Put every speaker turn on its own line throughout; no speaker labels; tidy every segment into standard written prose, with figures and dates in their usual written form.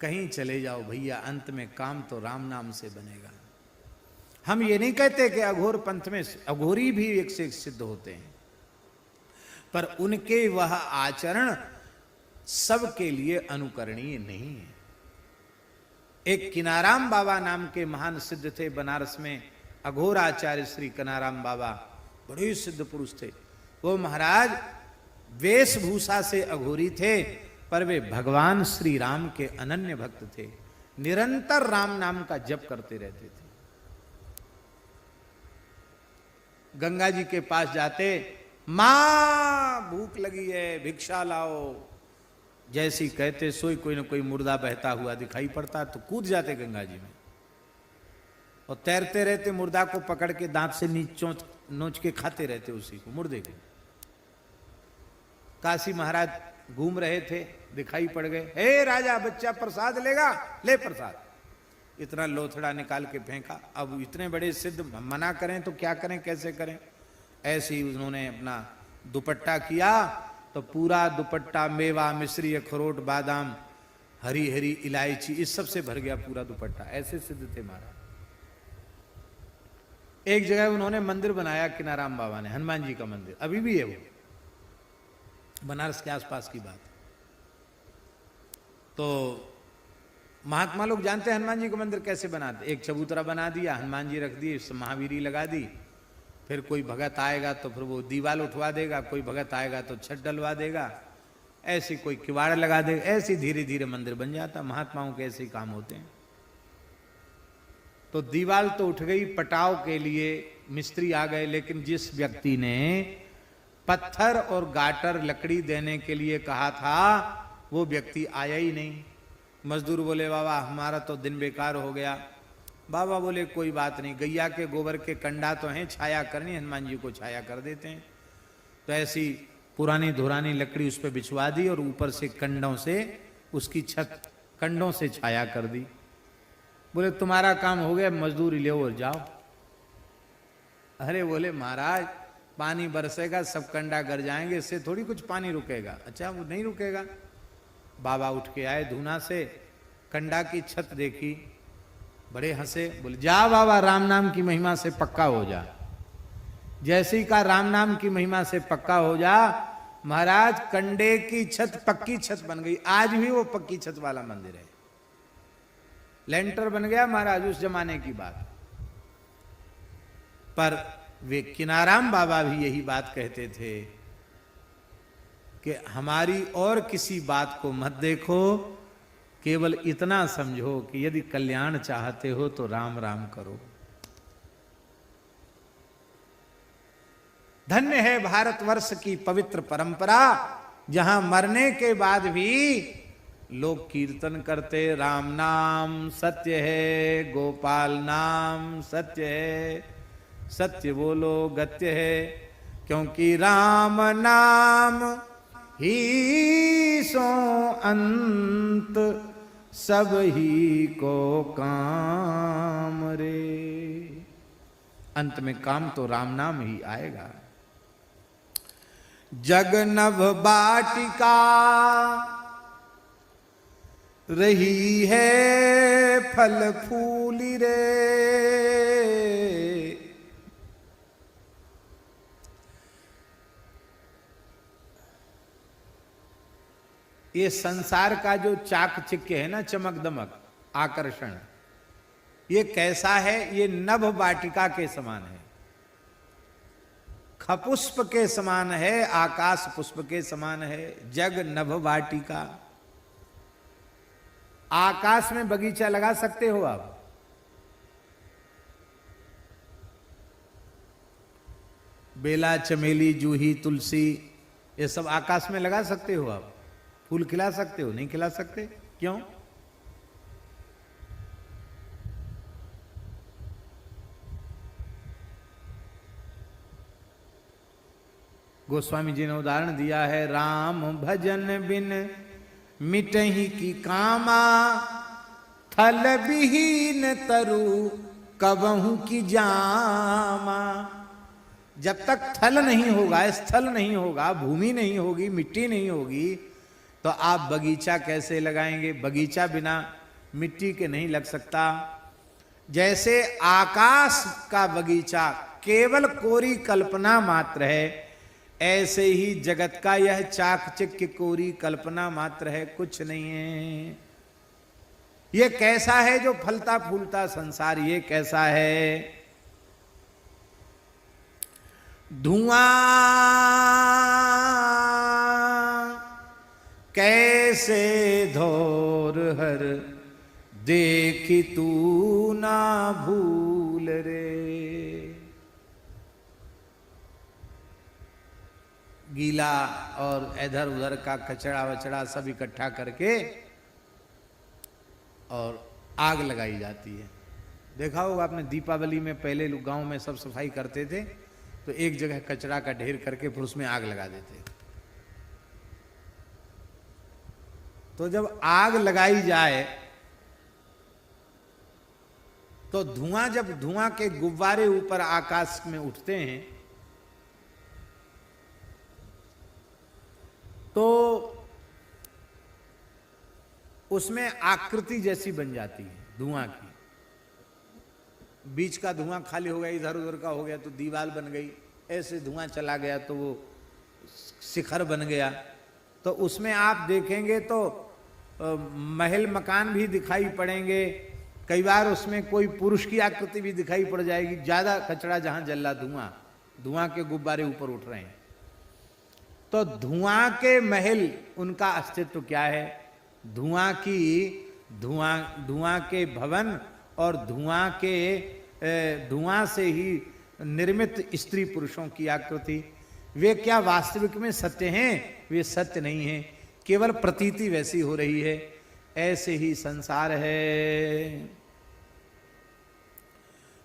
कहीं चले जाओ भैया, अंत में काम तो राम नाम से बनेगा। हम ये नहीं कहते कि अघोर पंथ में अघोरी भी एक से एक सिद्ध होते हैं, पर उनके वह आचरण सबके लिए अनुकरणीय नहीं है। एक किनाराम बाबा नाम के महान सिद्ध थे बनारस में, अघोर आचार्य श्री किनाराम बाबा, बड़े सिद्ध पुरुष थे। वो महाराज वेशभूषा से अघोरी थे, पर वे भगवान श्री राम के अनन्य भक्त थे, निरंतर राम नाम का जप करते रहते थे। गंगा जी के पास जाते, मां भूख लगी है भिक्षा लाओ, जैसी कहते सोई कोई ना कोई मुर्दा बहता हुआ दिखाई पड़ता तो कूद जाते गंगा जी में, और तैरते रहते मुर्दा को पकड़ के दांत से नोच के खाते रहते उसी को, मुर्दे को। काशी महाराज घूम रहे थे, दिखाई पड़ गए, हे राजा बच्चा प्रसाद लेगा, ले प्रसाद। इतना लोथड़ा निकाल के फेंका। अब इतने बड़े सिद्ध मना करें तो क्या करें, कैसे करें। ऐसे ही उन्होंने अपना दुपट्टा किया तो पूरा दुपट्टा मेवा मिश्री अखरोट बादाम हरी हरी इलायची इस सब से भर गया पूरा दुपट्टा। ऐसे सिद्ध थे महाराज। एक जगह उन्होंने मंदिर बनाया किनाराम बाबा ने, हनुमान जी का मंदिर, अभी भी है वो, बनारस के आसपास की बात। तो महात्मा लोग जानते हैं हनुमान जी का मंदिर कैसे बनाते। एक चबूतरा बना दिया, हनुमान जी रख दिए, महावीरी लगा दी, फिर कोई भगत आएगा तो फिर वो दीवाल उठवा देगा, कोई भगत आएगा तो छत डलवा देगा, ऐसी कोई किवाड़ लगा देगा, ऐसी धीरे धीरे मंदिर बन जाता। महात्माओं के ऐसे ही काम होते हैं। तो दीवाल तो उठ गई, पटाव के लिए मिस्त्री आ गए, लेकिन जिस व्यक्ति ने पत्थर और गाटर लकड़ी देने के लिए कहा था वो व्यक्ति आया ही नहीं। मजदूर बोले बाबा हमारा तो दिन बेकार हो गया। बाबा बोले कोई बात नहीं, गैया के गोबर के कंडा तो हैं, छाया करनी, हनुमान जी को छाया कर देते हैं। तो ऐसी पुरानी धुरानी लकड़ी उस पर बिछवा दी और ऊपर से कंडों से उसकी छत कंडों से छाया कर दी। बोले तुम्हारा काम हो गया, मजदूरी ले और जाओ। अरे बोले महाराज पानी बरसेगा, सब कंडा गर जाएंगे, इससे थोड़ी कुछ पानी रुकेगा। अच्छा वो नहीं रुकेगा। बाबा उठ के आए धूना से, कंडा की छत देखी, बड़े हंसे, बोले जा बाबा राम नाम की महिमा से पक्का हो जा। जैसे ही का राम नाम की महिमा से पक्का हो जा, महाराज कंडे की छत पक्की छत बन गई। आज भी वो पक्की छत वाला मंदिर है, लेंटर बन गया महाराज, उस जमाने की बात। पर वे किनाराम बाबा भी यही बात कहते थे कि हमारी और किसी बात को मत देखो, केवल इतना समझो कि यदि कल्याण चाहते हो तो राम राम करो। धन्य है भारतवर्ष की पवित्र परंपरा, जहां मरने के बाद भी लोग कीर्तन करते, राम नाम सत्य है, गोपाल नाम सत्य है, सत्य बोलो गत्य है, क्योंकि राम नाम ही सो अंत सब ही को काम रे। अंत में काम तो राम नाम ही आएगा। जग नभ बाटिका रही है फल फूली रे, ये संसार का जो चाकचिक्य है ना, चमक दमक आकर्षण, ये कैसा है? ये नभ वाटिका के समान है, खपुष्प के समान है, आकाश पुष्प के समान है। जग नभ वाटिका, आकाश में बगीचा लगा सकते हो आप, बेला चमेली जूही तुलसी ये सब आकाश में लगा सकते हो आप। फूल खिला सकते हो? नहीं खिला सकते। क्यों? गोस्वामी जी ने उदाहरण दिया है, राम भजन बिन मिटहि की कामा, थल विहीन तरु कबहू की जामा। जब तक थल नहीं होगा, स्थल नहीं होगा, भूमि नहीं होगी, मिट्टी नहीं होगी, तो आप बगीचा कैसे लगाएंगे? बगीचा बिना मिट्टी के नहीं लग सकता। जैसे आकाश का बगीचा केवल कोरी कल्पना मात्र है, ऐसे ही जगत का यह चाकचक्य कोरी कल्पना मात्र है, कुछ नहीं है। ये कैसा है जो फलता फूलता संसार, ये कैसा है? धुआं कैसे धोर हर, देखी तू ना भूल रे। गीला और इधर उधर का कचरा वचड़ा सब इकट्ठा करके और आग लगाई जाती है। देखा होगा आपने, दीपावली में पहले लोग गांव में सब सफाई करते थे तो एक जगह कचरा का ढेर करके फिर उसमें आग लगा देते। तो जब आग लगाई जाए तो धुआं, जब धुआं के गुब्बारे ऊपर आकाश में उठते हैं तो उसमें आकृति जैसी बन जाती है धुआं की। बीच का धुआं खाली हो गया, इधर उधर का हो गया तो दीवार बन गई, ऐसे धुआं चला गया तो वो शिखर बन गया। तो उसमें आप देखेंगे तो महल मकान भी दिखाई पड़ेंगे, कई बार उसमें कोई पुरुष की आकृति भी दिखाई पड़ जाएगी। ज्यादा कचरा जहां जल रहा, धुआं के गुब्बारे ऊपर उठ रहे हैं, तो धुआं के महल, उनका अस्तित्व क्या है? धुआं के भवन और धुआं से ही निर्मित स्त्री पुरुषों की आकृति, वे क्या वास्तविक में सत्य हैं? वे सत्य नहीं हैं, केवल प्रतीति वैसी हो रही है। ऐसे ही संसार है।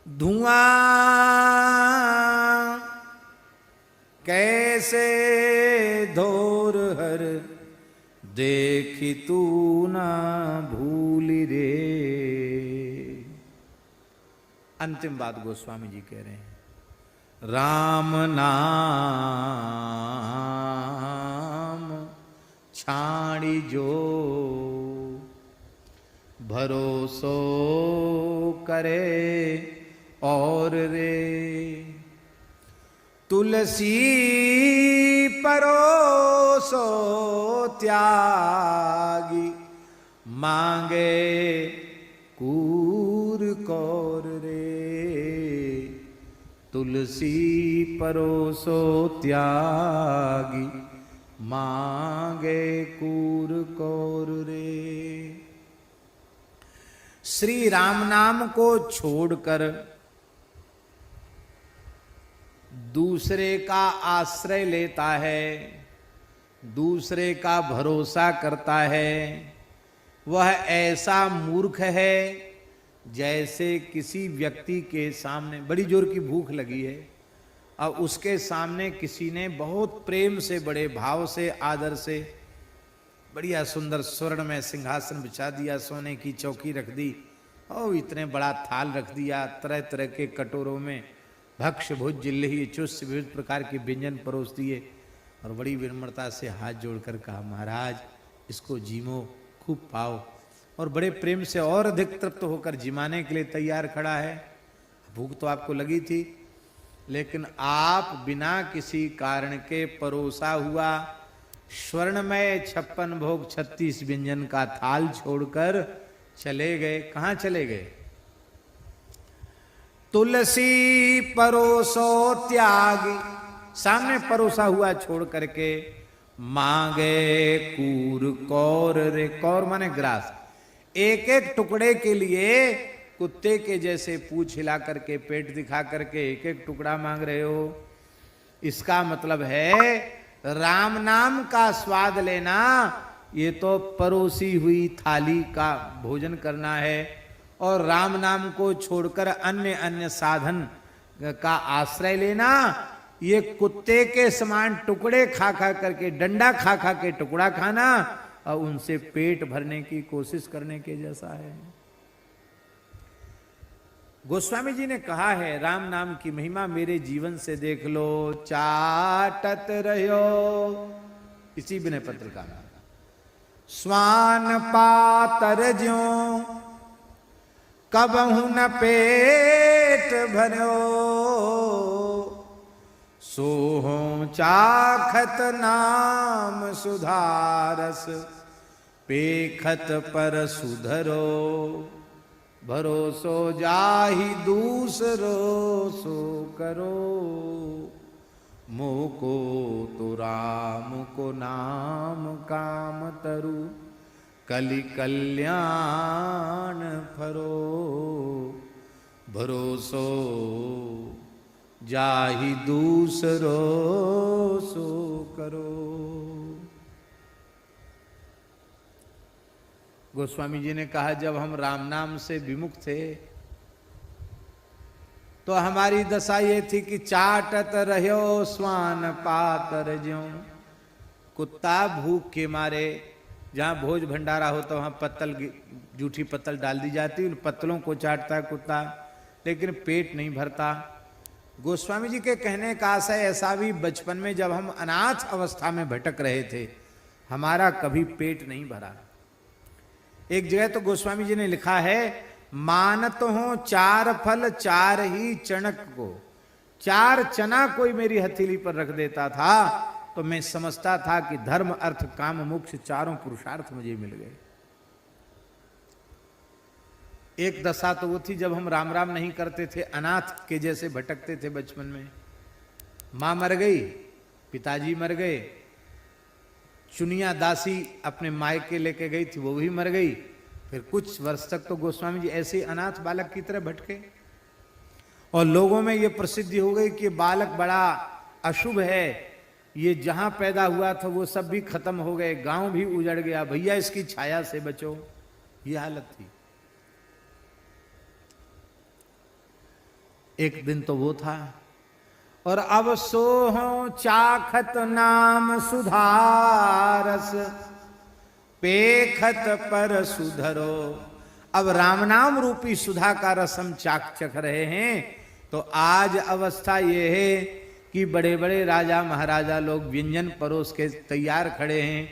धुआं कैसे धोर हर, देखी तू ना भूली रे। अंतिम बात गोस्वामी जी कह रहे हैं, राम नाम छाड़ी जो, भरोसो करे और रे। तुलसी परोसो त्यागी, मांगे कूर कौर रे। तुलसी परोसो त्यागी, मांगे कूर कौर रे। श्री राम नाम को छोड़कर दूसरे का आश्रय लेता है, दूसरे का भरोसा करता है, वह ऐसा मूर्ख है जैसे किसी व्यक्ति के सामने बड़ी जोर की भूख लगी है और उसके सामने किसी ने बहुत प्रेम से, बड़े भाव से, आदर से बढ़िया सुंदर स्वर्ण में सिंहासन बिछा दिया, सोने की चौकी रख दी और इतने बड़ा थाल रख दिया, तरह तरह के कटोरों में भक्ष भुज जिल्ही चुस्त विविध प्रकार के व्यंजन परोस दिए और बड़ी विनम्रता से हाथ जोड़कर कहा, महाराज इसको जीमो, खूब पाओ। और बड़े प्रेम से और अधिक तृप्त होकर जिमाने के लिए तैयार खड़ा है। भूख तो आपको लगी थी, लेकिन आप बिना किसी कारण के परोसा हुआ स्वर्णमय 56 भोग 36 व्यंजन का थाल छोड़कर चले गए। कहाँ चले गए? तुलसी परोसो त्यागी, सामने परोसा हुआ छोड़ करके मांगे कूर कौर रे। कौर माने ग्रास। एक एक टुकड़े के लिए कुत्ते के जैसे पूंछ हिला करके, पेट दिखा करके एक एक टुकड़ा मांग रहे हो। इसका मतलब है राम नाम का स्वाद लेना, ये तो परोसी हुई थाली का भोजन करना है। और राम नाम को छोड़कर अन्य अन्य साधन का आश्रय लेना, ये कुत्ते के समान टुकड़े खा खा करके, डंडा खा खा के टुकड़ा खाना और उनसे पेट भरने की कोशिश करने के जैसा है। गोस्वामी जी ने कहा है, राम नाम की महिमा मेरे जीवन से देख लो, चाटत रहो। इसी विनय पत्र का नाम। स्वान पातर ज्यों कबहु न पेट भरो, सोहों चाखत नाम सुधारस, पेखत पर सुधरो, भरोसो जाहि दूसरो सो करो, मोको तो राम को नाम काम तरु, कलि कल्याण फरो, भरोसो जाहि दूसरो सो करो। गोस्वामी जी ने कहा, जब हम राम नाम से विमुख थे तो हमारी दशा ये थी कि चाटत रहो स्वान पातर ज्यों। कुत्ता भूख के मारे, जहाँ भोज भंडारा होता वहाँ पत्तल, जूठी पत्तल डाल दी जाती, उन पत्तलों को चाटता है कुत्ता, लेकिन पेट नहीं भरता। गोस्वामी जी के कहने का आशय ऐसा भी, बचपन में जब हम अनाथ अवस्था में भटक रहे थे, हमारा कभी पेट नहीं भरा। एक जगह तो गोस्वामी जी ने लिखा है, मानत हो चार फल चार ही चणक को, चार चना कोई मेरी हथेली पर रख देता था तो मैं समझता था कि धर्म अर्थ काम मोक्ष चारों पुरुषार्थ मुझे मिल गए। एक दशा तो वो थी जब हम राम राम नहीं करते थे, अनाथ के जैसे भटकते थे बचपन में। मां मर गई, पिताजी मर गए, चुनिया दासी अपने मायके लेके गई थी, वो भी मर गई। फिर कुछ वर्ष तक तो गोस्वामी जी ऐसे अनाथ बालक की तरह भटके, और लोगों में ये प्रसिद्धि हो गई कि बालक बड़ा अशुभ है, ये जहां पैदा हुआ था वो सब भी खत्म हो गए, गांव भी उजड़ गया, भैया इसकी छाया से बचो, ये हालत थी। एक दिन तो वो था, और अब सोहो चाखत नाम सुधारस, पेखत पर सुधरो। अब राम नाम रूपी सुधा का रस हम चख रहे हैं। तो आज अवस्था ये है कि बड़े बड़े राजा महाराजा लोग व्यंजन परोस के तैयार खड़े हैं,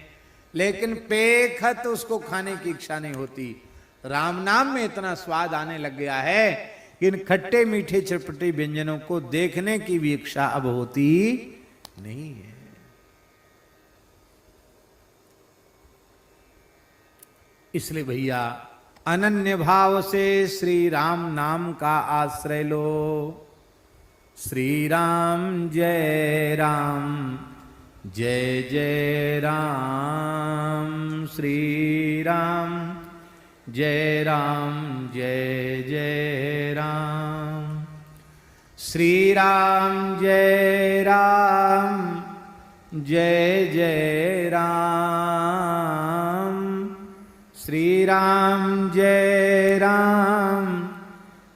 लेकिन पेखत उसको खाने की इच्छा नहीं होती। राम नाम में इतना स्वाद आने लग गया है कि इन खट्टे मीठे चटपटे व्यंजनों को देखने की भी इच्छा अब होती नहीं है। इसलिए भैया अनन्य भाव से श्री राम नाम का आश्रय लो। श्री राम जय राम, जय जय राम, श्री राम जय राम, जय जय राम, श्री राम जय राम, जय जय राम, श्री राम जय राम,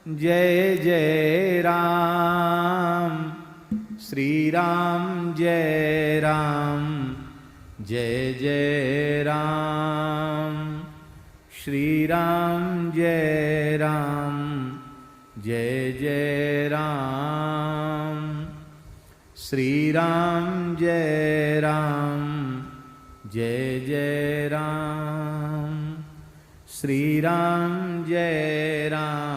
जय जय राम, श्री राम जय राम, जय जय राम, श्री राम जय राम, जय जय राम, श्री राम जय राम, जय जय राम, श्री राम जय राम,